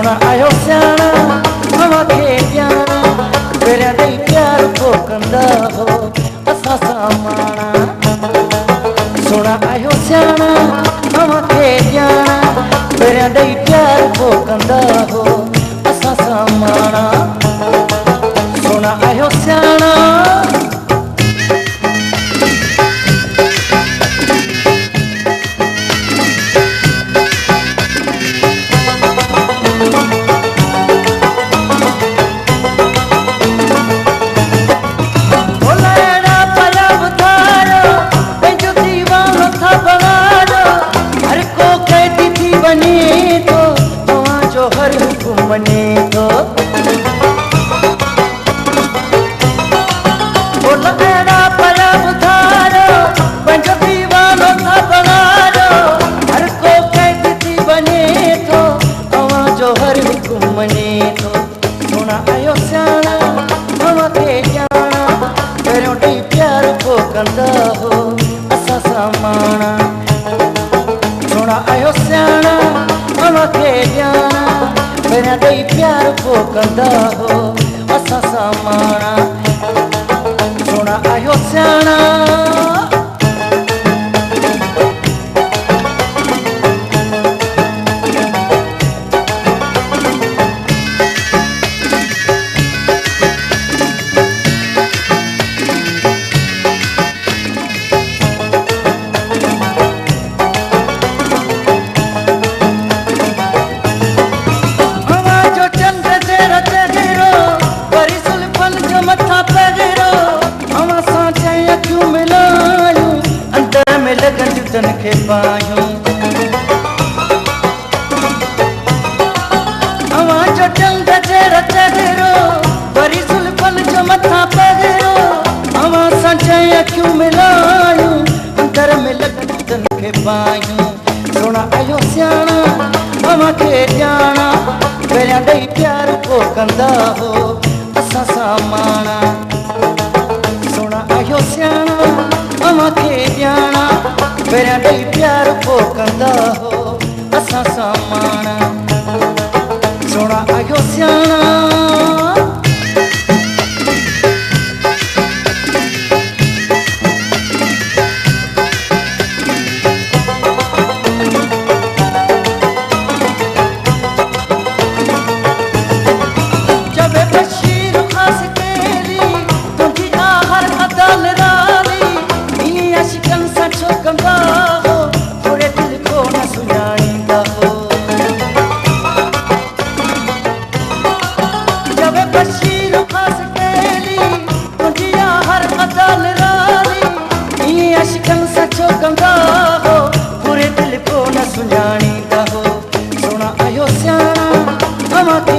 सोना आयो सियाणा हवा खे ॼाणा पहिरियां ॾेई प्यार पोइ कंदा हो असां सां माणा सोना आयो सियाणा हवा खे ॼाणा पहिरियां ॾेई प्यार पोइ कंदा हो असां सां माणा सोना आयो सियाणा मने तो बोला एड़ा पया बुधारो पंज दीवानो था बनारो हर को कैद थी बने तो अवा जो हर हुकुम मने तो सोना आयो सियाणा हवा खे ॼाणा पहिरियों ॾेई प्यार पोइ कंदा हो असां सां माणा सोना आयो सियाणा हवा खे ॼाणा पहिरियां ॾेई प्यार पोइ कंदा हो असां सां माणा सोना आयो सियाणा तन के पायूं अवा जो चंद तेरा चेहरो वरी सुल्फन जो मथा पगरो अवा सांचे अखियूं मिलायूं अंदर में लगन तन के पायूं सोना आयो सियाणा अवा खे ॼाणा पहिरियां ॾेई प्यार पोइ कंदा हो असां सां माणा सोना आयो सियाणा अवा खे ॼाणा पहिरियां ॾेई प्यार पोइ कंदा हो असां सां माणा सोना आयो सियाणा जब बशीर खास केली तुंहिंजी आहर अदल राली ईअं अशिकन सां छो कंदा हो पूरे दिल को न सुञाणींदा हो जब बशीर खास केली तुंहिंजी आहर अदल राली ईअं अशिकन सां छो कंदा हो पूरे दिल को न सुञाणींदा हो सोना आयो सियाणा हवा खे